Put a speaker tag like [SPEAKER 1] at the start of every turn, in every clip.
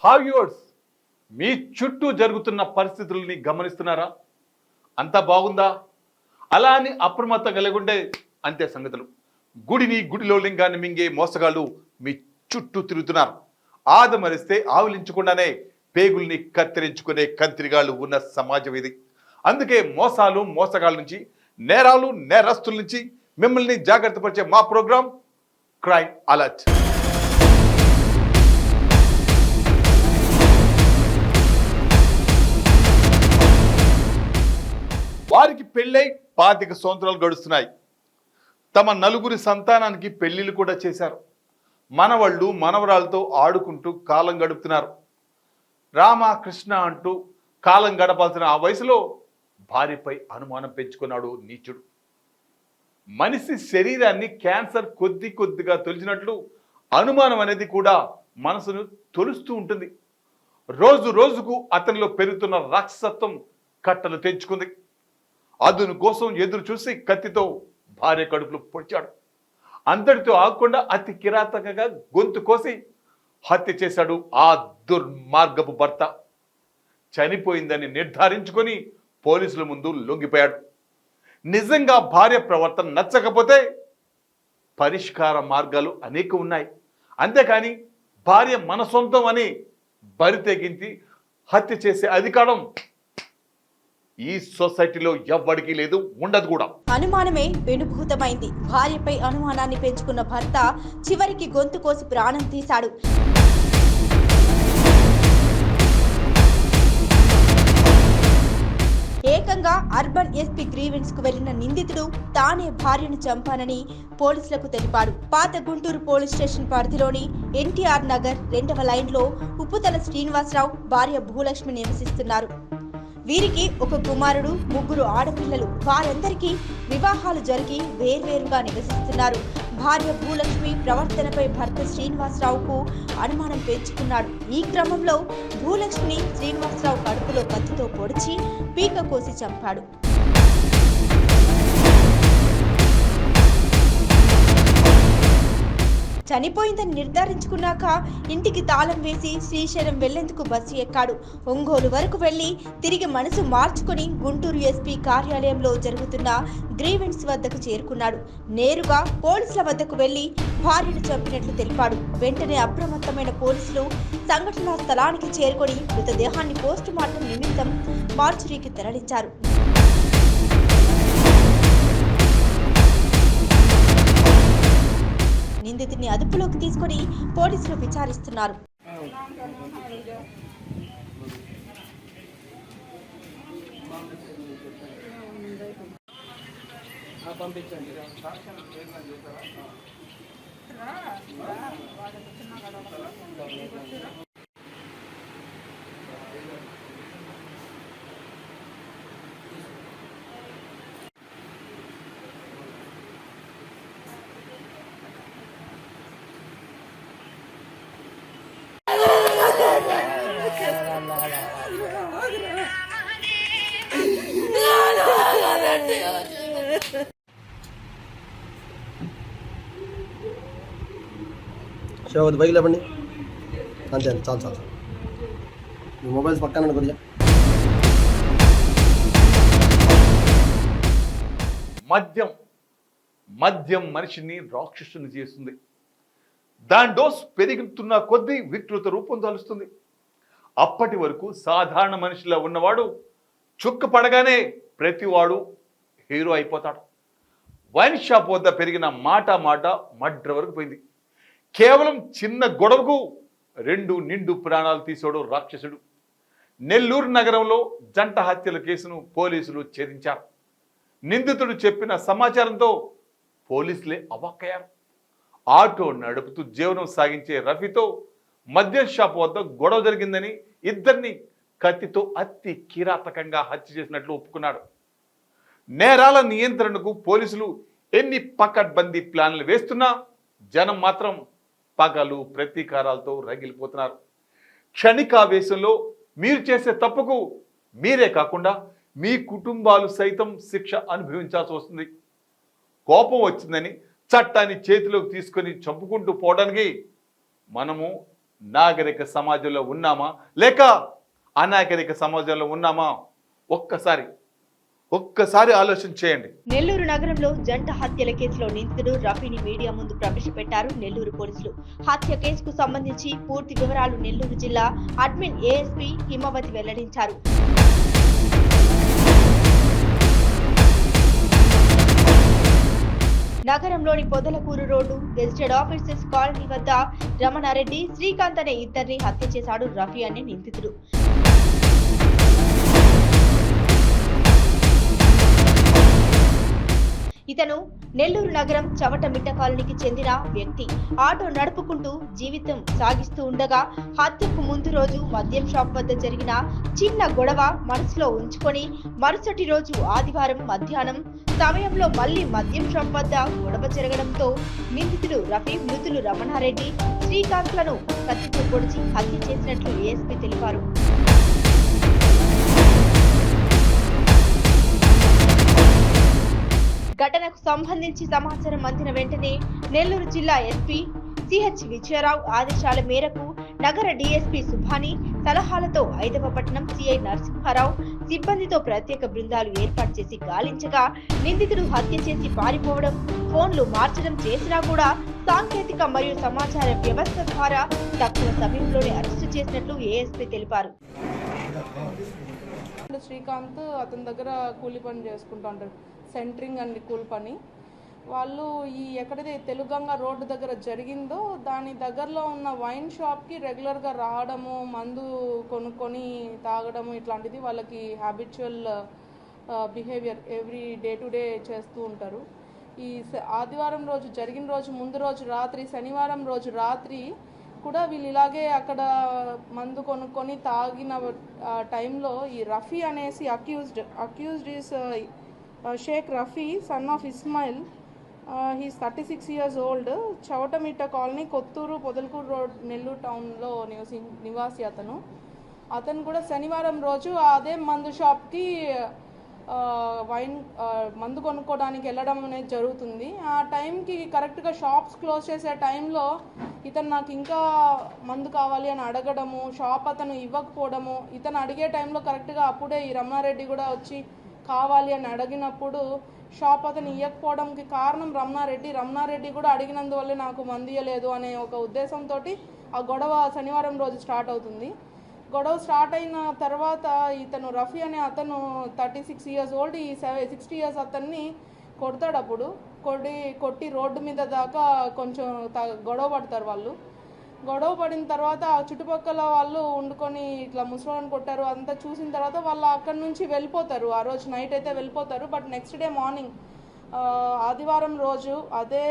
[SPEAKER 1] హావ్యూర్స్ మీ చుట్టూ జరుగుతున్న పరిస్థితుల్ని గమనిస్తున్నారా? అంతా బాగుందా? అలా అని అప్రమత్తం కలిగుంటే అంతే సంగతులు. గుడిలో లింగాన్ని మింగే మోసగాళ్ళు మీ చుట్టూ తిరుగుతున్నారు. ఆదమరిస్తే ఆవులించకుండానే పేగుల్ని కత్తిరించుకునే కంత్రిగాళ్ళు ఉన్న సమాజం ఇది. అందుకే మోసగాళ్ళ నుంచి, నేరస్తుల నుంచి మిమ్మల్ని జాగ్రత్త పరిచే మా ప్రోగ్రాం క్రైమ్ అలర్ట్. వారికి పెళ్ళై 25 సంవత్సరాలు గడుస్తున్నాయి. తమ నలుగురి సంతానానికి పెళ్లిళ్ళు కూడా చేశారు. మనవళ్ళు మనవరాలతో ఆడుకుంటూ కాలం గడుపుతున్నారు. రామకృష్ణ అంటూ కాలం గడపాల్సిన ఆ వయసులో భార్యపై అనుమానం పెంచుకున్నాడు నీచుడు. మనిషి శరీరాన్ని క్యాన్సర్ కొద్దిగా తొలిచినట్లు అనుమానం అనేది కూడా మనసును తొలుస్తూ ఉంటుంది. రోజుకు అతనిలో పెరుగుతున్న రాక్షసత్వం కట్టలు తెంచుకుంది. అదును కోసం ఎదురు చూసి కత్తితో భార్య కడుపులో పొడిచాడు. అంతటితో ఆగకుండా అతి కిరాతకంగా గొంతు కోసి హత్య చేశాడు ఆ దుర్మార్గపు భర్త. చనిపోయిందని నిర్ధారించుకొని పోలీసుల ముందు లొంగిపోయాడు. నిజంగా భార్య ప్రవర్తన నచ్చకపోతే పరిష్కార మార్గాలు అనేక ఉన్నాయి. అంతేకాని భార్య మన సొంతం అని బరి తెగించి హత్య చేసే అధికారం ఈ సొసైటీలో ఎవ్వడికి లేదు, ఉండదు కూడా.
[SPEAKER 2] అనుమానమే వెనుభూతమైంది. భార్యపై అనుమానాన్ని పెంచుకున్న భర్త చివరికి గొంతు కోసి ప్రాణం తీశాడు. ఏకంగా అర్బన్ ఎస్పీ గ్రీవెన్స్ కు వెళ్లిన నిందితుడు తానే భార్యను చంపానని పోలీసులకు తెలిపాడు. పాత గుంటూరు పోలీస్ స్టేషన్ పరిధిలోని ఎన్టీఆర్ నగర్ 2వ లైన్లో ఉప్పుతల శ్రీనివాసరావు భార్య భూలక్ష్మి నివసిస్తున్నారు. వీరికి ఒక కుమారుడు, 3 ఆడపిల్లలు. వారందరికీ వివాహాలు జరిగి వేర్వేరుగా నివసిస్తున్నారు. భార్య భూలక్ష్మి ప్రవర్తనపై భర్త శ్రీనివాసరావుకు అనుమానం పెంచుకున్నాడు. ఈ క్రమంలో భూలక్ష్మిని శ్రీనివాసరావు కడుపులో కత్తితో పొడిచి పీక కోసి చంపాడు. చనిపోయిందని నిర్ధారించుకున్నాక ఇంటికి తాళం వేసి శ్రీశైలం వెళ్లేందుకు బస్సు ఎక్కాడు. ఒంగోలు వరకు వెళ్లి తిరిగి మనసు మార్చుకుని గుంటూరు ఎస్పీ కార్యాలయంలో జరుగుతున్న గ్రీవెన్స్ వద్దకు చేరుకున్నాడు. నేరుగా పోలీసుల వద్దకు వెళ్లి భార్యను చంపినట్లు తెలిపాడు. వెంటనే అప్రమత్తమైన పోలీసులు సంఘటనా స్థలానికి చేరుకొని మృతదేహాన్ని పోస్టుమార్టం నిమిత్తం మార్చురీకి తరలించారు. నిందితుడిని అదుపులోకి తీసుకుని పోలీసులు విచారిస్తున్నారు.
[SPEAKER 3] అది బైక్ లేపండి, అంతే చాలు. మీ మొబైల్స్ పక్కన కొద్దిగా.
[SPEAKER 1] మద్యం మనిషిని రాక్షసుని చేస్తుంది. దాని డోస్ పెరుగుతున్న కొద్దీ వికృత రూపం దాలుస్తుంది. అప్పటి వరకు సాధారణ మనిషిలా ఉన్నవాడు చుక్క పడగానే ప్రతివాడు హీరో అయిపోతాడు. వైన్ షాప్ వద్ద పెరిగిన మాట మర్డర్ వరకు పోయింది. కేవలం చిన్న గొడవకు 2 నిండు ప్రాణాలు తీసాడు రాక్షసుడు. నెల్లూరు నగరంలో జంట హత్యల కేసును పోలీసులు ఛేదించారు. నిందితుడు చెప్పిన సమాచారంతో పోలీసులే అవాక్కయ్యారు. ఆటో నడుపుతూ జీవనం సాగించే రఫీతో మద్యం షాప్ వద్ద గొడవ జరిగిందని, ఇద్దరిని కత్తితో అతి కిరాతకంగా హత్య చేసినట్లు ఒప్పుకున్నాడు. నేరాల నియంత్రణకు పోలీసులు ఎన్ని పకడ్బందీ ప్లాన్లు వేస్తున్నా జనం మాత్రం పగలు ప్రతీకారాలతో రగిలిపోతున్నారు. క్షణికావేశంలో మీరు చేసే తప్పుకు మీరే కాకుండా మీ కుటుంబాలు సైతం శిక్ష అనుభవించాల్సి వస్తుంది. కోపం వచ్చిందని చట్టాన్ని చేతిలోకి తీసుకొని చంపుకుంటూ పోవడానికి మనము నాగరిక సమాజంలో ఉన్నామా లేక అనాగరిక సమాజంలో ఉన్నామా? ఒక్కసారి ఆలోచన చేయండి.
[SPEAKER 2] నెల్లూరు నగరంలో జంట హత్యల కేసులో నిందితుడు రఫీని మీడియా ముందు ప్రవేశపెట్టారు నెల్లూరు పోలీసులు. హత్య కేసుకు సంబంధించి పూర్తి వివరాలు నెల్లూరు జిల్లా అడ్మిన్ ఏఎస్పీ హిమవతి వెల్లడించారు. నగరంలోని Podalakuru road gazetted officers colony వద్ద రమణారెడ్డి, శ్రీకాంత్ అనే ఇద్దరిని హత్య చేశాడు రఫీ అనే నిందితుడు. ఇతను నెల్లూరు నగరం చవటమిట్ట కాలనీకి చెందిన వ్యక్తి. ఆటో నడుపుకుంటూ జీవితం సాగిస్తూ ఉండగా హత్యకు ముందు రోజు మద్యం షాప్ వద్ద జరిగిన చిన్న గొడవ మనసులో ఉంచుకొని మరుసటి రోజు ఆదివారం మధ్యాహ్నం సమయంలో మళ్లీ మద్యం షాప్ వద్ద గొడవ జరగడంతో నిందితుడు రఫీ, మృతులు రమణారెడ్డి, శ్రీకాంత్లను కత్తితో పొడిచి హత్య చేసినట్లు ఏఎస్పీ తెలిపారు. ఘటనకు సంబంధించి సమాచారం అందిన వెంటనే నెల్లూరు జిల్లా ఎస్పీ సిహెచ్ విజయరావు ఆదేశాల మేరకు నగర డీఎస్పీ సుభాని సలహాలతో ఐదవపట్నం సిఐ నరసింహారావు సిబ్బందితో ప్రత్యేక బృందాలు ఏర్పాటు చేసి గాలించగా నిందితుడు హత్య చేసి పారిపోవడం, ఫోన్లు మార్చడం చేసినా కూడా సాంకేతిక మరియు సమాచార వ్యవస్థ ద్వారా తక్కువ సమయంలోనే అరెస్టు చేసినట్లు ఏఎస్పీ తెలిపారు.
[SPEAKER 4] శ్రీకాంత్ అతని దగ్గర కూలి పని చేసుకుంటూ ఉంటాడు, సెంటరింగ్ అండ్ కూలి పని. వాళ్ళు ఎక్కడైతే తెలుగంగ రోడ్డు దగ్గర జరిగిందో దాని దగ్గరలో ఉన్న వైన్ షాప్కి రెగ్యులర్గా రావడము, మందు కొనుక్కొని తాగడము ఇట్లాంటిది వాళ్ళకి habitual behaviour every day to day చేస్తూ ఉంటారు. ఈ ఆదివారం రోజు జరిగిన రోజు ముందు రోజు రాత్రి, శనివారం రోజు రాత్రి కూడా వీళ్ళు ఇలాగే అక్కడ మందు కొనుక్కొని తాగిన టైంలో ఈ రఫీ అనేసి accused is Sheikh Rafi, son of Ismail. He's 36 years old. Chavatamitta colony, Kothuru, Podalakuru road, Nellore టౌన్లో నివాసి అతను కూడా శనివారం రోజు అదే మందు షాప్కి మందు కొనుక్కోవడానికి వెళ్ళడం అనేది జరుగుతుంది. ఆ టైంకి కరెక్ట్గా షాప్స్ క్లోజ్ చేసే టైంలో ఇతను నాకు ఇంకా మందు కావాలి అని అడగడము, షాప్ అతను ఇవ్వకపోవడము, ఇతను అడిగే టైంలో కరెక్ట్గా అప్పుడే ఈ రమణారెడ్డి కూడా వచ్చి కావాలి అని అడిగినప్పుడు షాప్ అతను ఇవ్వకపోవడానికి కారణం రమణారెడ్డి కూడా అడిగినందువల్లే నాకు మందు ఇవ్వలేదు అనే ఒక ఉద్దేశంతో ఆ గొడవ శనివారం రోజు స్టార్ట్ అవుతుంది. గొడవ స్టార్ట్ అయిన తర్వాత ఇతను రఫీ అనే అతను 36 years old, ఈ 60 years అతన్ని కొడతాడు. అప్పుడు కొట్టి రోడ్డు మీద దాకా కొంచెం గొడవ పడతారు వాళ్ళు. గొడవ పడిన తర్వాత ఆ చుట్టుపక్కల వాళ్ళు వండుకొని ఇట్లా ముసలోని కొట్టారు అంతా చూసిన తర్వాత వాళ్ళు అక్కడి నుంచి వెళ్ళిపోతారు. ఆ రోజు నైట్ అయితే వెళ్ళిపోతారు. బట్ నెక్స్ట్ డే మార్నింగ్ ఆదివారం రోజు అదే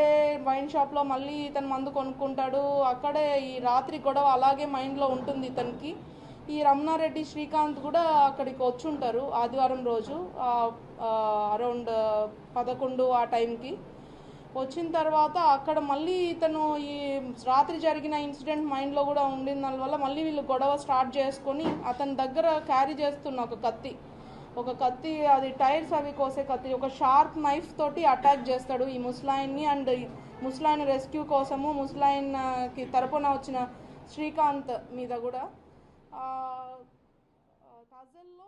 [SPEAKER 4] వైన్ షాప్లో మళ్ళీ ఇతను మందు కొనుక్కుంటాడు. అక్కడే ఈ రాత్రి గొడవ అలాగే మైండ్లో ఉంటుంది ఇతనికి. ఈ రమణారెడ్డి, శ్రీకాంత్ కూడా అక్కడికి వచ్చి ఉంటారు ఆదివారం రోజు అరౌండ్ 11 ఆ టైంకి. వచ్చిన తర్వాత అక్కడ మళ్ళీ ఇతను ఈ రాత్రి జరిగిన ఇన్సిడెంట్ మైండ్లో కూడా ఉండిన వల్ల మళ్ళీ వీళ్ళు గొడవ స్టార్ట్ చేసుకొని అతని దగ్గర క్యారీ చేస్తున్న ఒక కత్తి, అది టైర్స్ అవి కోసే కత్తి, ఒక షార్ప్ నైఫ్ తోటి అటాక్ చేస్తాడు ఈ ముస్లాయిన్ని. అండ్ ముస్లాయిన్ రెస్క్యూ కోసము ముస్లాయిన్కి తరపున వచ్చిన శ్రీకాంత్ మీద కూడా కజల్లో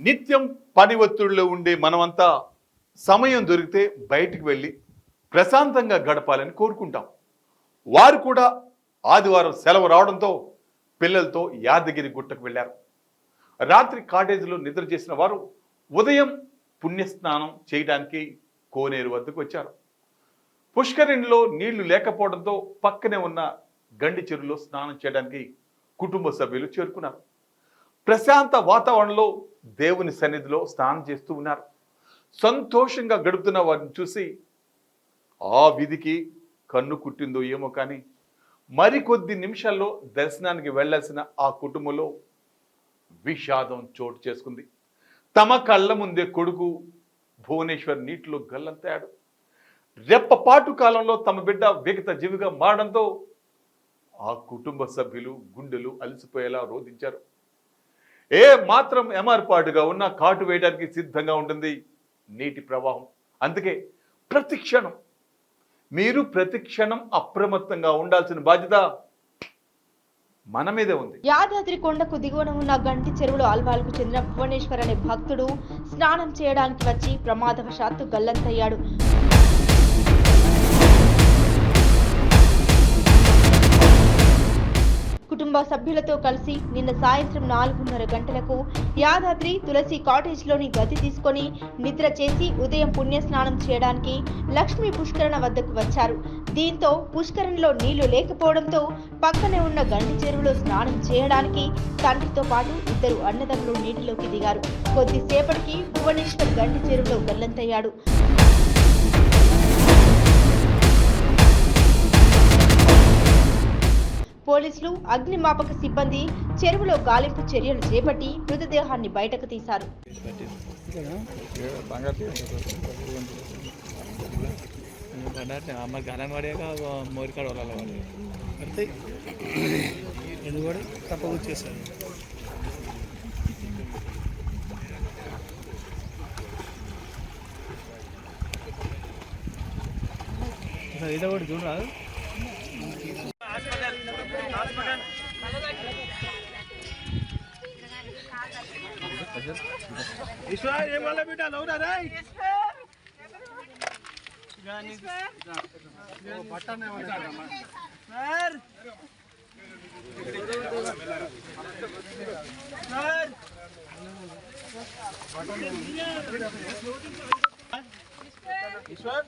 [SPEAKER 1] నిత్యం పని ఒత్తిడిలో ఉండే మనమంతా సమయం దొరికితే బయటికి వెళ్ళి ప్రశాంతంగా గడపాలని కోరుకుంటాం. వారు కూడా ఆదివారం సెలవు రావడంతో పిల్లలతో యాదగిరి గుట్టకు వెళ్ళారు. రాత్రి కాటేజీలో నిద్ర చేసిన వారు ఉదయం పుణ్యస్నానం చేయడానికి కోనేరు వద్దకు వచ్చారు. పుష్కరిణిలో నీళ్లు లేకపోవడంతో పక్కనే ఉన్న గండి చెరువులో స్నానం చేయడానికి కుటుంబ సభ్యులు చేరుకున్నారు. ప్రశాంత వాతావరణంలో దేవుని సన్నిధిలో స్నానం చేస్తూ ఉన్నారు. సంతోషంగా గడుపుతున్న వారిని చూసి ఆ విధికి కన్ను కుట్టిందో ఏమో కానీ మరికొద్ది నిమిషాల్లో దర్శనానికి వెళ్లాల్సిన ఆ కుటుంబంలో విషాదం చోటు చేసుకుంది. తమ కళ్ళ ముందే కొడుకు భువనేశ్వర్ నీటిలో గల్లంతాడు. రెప్పపాటు కాలంలో తమ బిడ్డ విగత జీవిగా మారడంతో ఆ కుటుంబ సభ్యులు గుండెలు అలసిపోయేలా రోధించారు. ఏ మాత్రం ఎమార్పాటుగా ఉన్నా కాటు వేయడానికి సిద్ధంగా ఉంటుంది నీటి ప్రవాహం. అందుకే ప్రతి క్షణం మీరు ప్రతి క్షణం అప్రమత్తంగా ఉండాల్సిన బాధ్యత మన మీదే ఉంది.
[SPEAKER 2] యాదాద్రి కొండకు దిగువన ఉన్న గంటి చెరువులో ఆల్వాల్కు చెందిన భువనేశ్వర్ అనే భక్తుడు స్నానం చేయడానికి వచ్చి ప్రమాదవశాత్తు గల్లంతయ్యాడు. కుటుంబ సభ్యులతో కలిసి నిన్న సాయంత్రం 4:30 గంటలకు యాదాద్రి తులసి కాటేజ్లోని గది తీసుకొని నిద్ర చేసి ఉదయం పుణ్యస్నానం చేయడానికి లక్ష్మీ పుష్కరణ వద్దకు వచ్చారు. దీంతో పుష్కరణలో నీళ్లు లేకపోవడంతో పక్కనే ఉన్న గండి చెరువులో స్నానం చేయడానికి తండ్రితో పాటు ఇద్దరు అన్నదమ్ములు నీటిలోకి దిగారు. కొద్దిసేపటికి భువనేశ్వర్ గండి చెరువులో గల్లంతయ్యాడు. పోలీసులు, అగ్నిమాపక సిబ్బంది చెరువులో గాలింపు చర్యలు చేపట్టి మృతదేహాన్ని బయటకు తీశారు.
[SPEAKER 5] ఇదో ఒకటి చూడరాదు. ईश्वर ये वाला बेटा लो रहा है वो बटन है वाला सर सर ईश्वर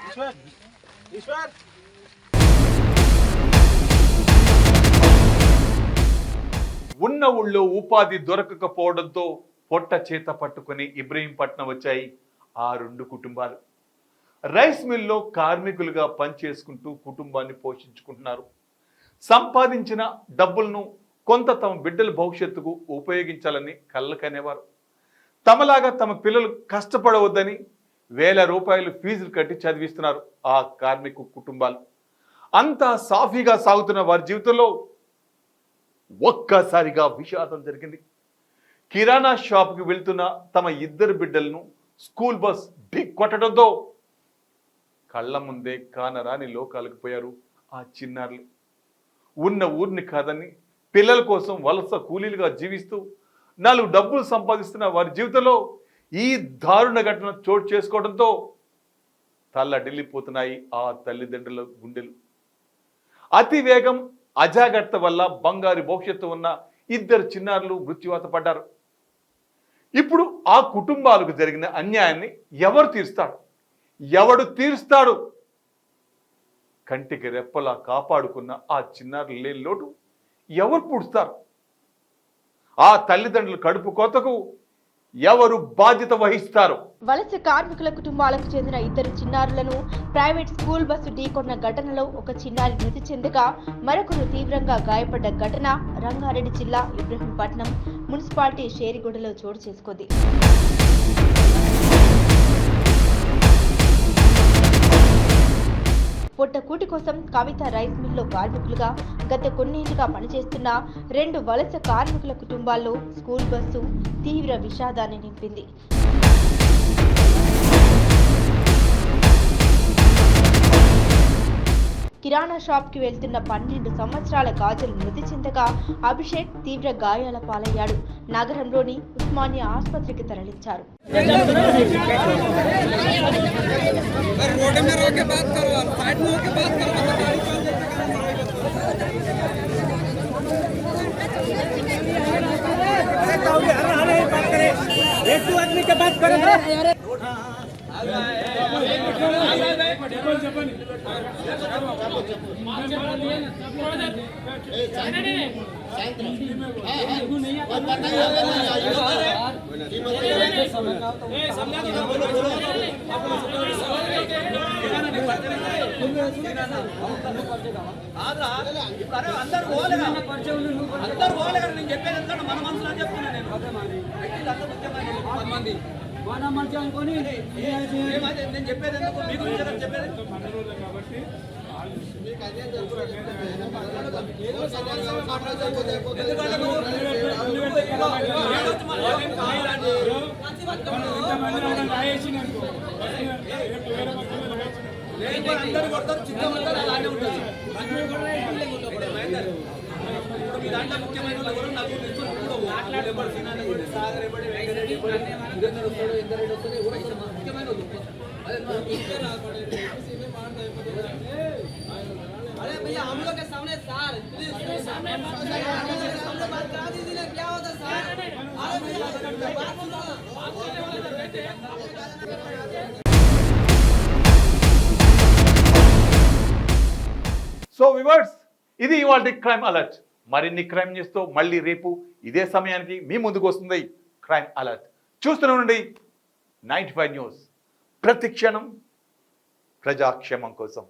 [SPEAKER 5] ईश्वर ईश्वर
[SPEAKER 1] ఉన్న ఊళ్ళో ఉపాధి దొరకకపోవడంతో పొట్ట చేత పట్టుకుని ఇబ్రహీంపట్నం వచ్చాయి ఆ 2 కుటుంబాలు. రైస్ మిల్లో కార్మికులుగా పనిచేసుకుంటూ కుటుంబాన్ని పోషించుకుంటున్నారు. సంపాదించిన డబ్బులను కొంత తమ బిడ్డల భవిష్యత్తుకు ఉపయోగించాలని కళ్ళకనేవారు. తమలాగా తమ పిల్లలు కష్టపడవద్దని వేల రూపాయలు ఫీజులు కట్టి చదివిస్తున్నారు ఆ కార్మిక కుటుంబాలు. అంతా సాఫీగా సాగుతున్న వారి జీవితంలో ఒక్కసారిగా విషాదం జరిగింది. కిరాణా షాప్కి వెళ్తున్న తమ 2 బిడ్డలను స్కూల్ బస్ ఢీ కొట్టడంతో కళ్ళ ముందే కానరాని లోకాలకు పోయారు ఆ చిన్నారులు. ఉన్న ఊరిని కాదని పిల్లల కోసం వలస కూలీలుగా జీవిస్తూ 4 డబ్బులు సంపాదిస్తున్న వారి జీవితంలో ఈ దారుణ ఘటన చోటు చేసుకోవడంతో తల్లడిల్లిపోతున్నాయి ఆ తల్లిదండ్రుల గుండెలు. అతి వేగం అజాగ్రత్త వల్ల బంగారు భవిష్యత్తు ఉన్న 2 చిన్నారులు మృత్యువాత పడ్డారు. ఇప్పుడు ఆ కుటుంబాలకు జరిగిన అన్యాయాన్ని ఎవడు తీరుస్తాడు? కంటికి రెప్పలా కాపాడుకున్న ఆ చిన్నారులు లేని లోటు ఎవరు పూడుస్తారు? ఆ తల్లిదండ్రుల కడుపు కోతకు ఎవరు బాధ్యత వహిస్తారు?
[SPEAKER 2] వలస కార్మికుల కుటుంబాలకు చెందిన 2 చిన్నారులను ప్రైవేట్ స్కూల్ బస్సు ఢీకొన్న ఘటనలో ఒక చిన్నారి మృతి చెందగా మరొకరు తీవ్రంగా గాయపడ్డ ఘటన రంగారెడ్డి జిల్లా ఇబ్రహీంపట్నం మున్సిపాలిటీ షేరిగూడలో చోటు చేసుకుంది. పొట్టకూటి కోసం కవిత రైస్ మిల్లో కార్మికులుగా గత కొన్నేళ్లుగా పనిచేస్తున్న 2 వలస కార్మికుల కుటుంబాల్లో స్కూల్ బస్సు తీవ్ర విషాదాన్ని నింపింది. కిరాణా షాప్కి వెళ్తున్న 12 సంవత్సరాల కాజల్ మృతి చెందగా అభిషేక్ తీవ్ర గాయాల పాలయ్యాడు. నగరంలోని ఉస్మానియా ఆసుపత్రికి తరలించారు.
[SPEAKER 6] మన మంచి అనుకొని నేను చెప్పేది ఎందుకు మీ గురించి చెప్పేది లేకపోతే అందరూ కొడతారు, చిక్కమంటారు, అలానే ఉంటుంది. ఇప్పుడు మీ దాంట్లో ముఖ్యమైన వాళ్ళు ఎవరు? నలుగురు నిల్చొని ఉండవు. లేబర్ సినాని కూడా, సాగర్ ఎప్పటి, వెంకటరెడ్డి ఎప్పటి, వీరేంద్ర వస్తాడు, ఇంద్రెడ్డి వస్తాడు, ఎవరు ఇష్టం? ముఖ్యమైన వాళ్ళు. అదే अरे भैया हम लोग के सामने सर प्लीज सामने बात करा दीजिए, क्या होता सर? अरे भैया बात सुनो।
[SPEAKER 1] సో వివర్స్, ఇది ఇవాళ క్రైమ్ అలర్ట్. మరిన్ని క్రైమ్ న్యూస్తో మళ్ళీ రేపు ఇదే సమయానికి మీ ముందుకు వస్తుంది క్రైమ్ అలర్ట్. చూస్తూనే ఉండండి 95 న్యూస్, ప్రతి క్షణం ప్రజాక్షేమం కోసం.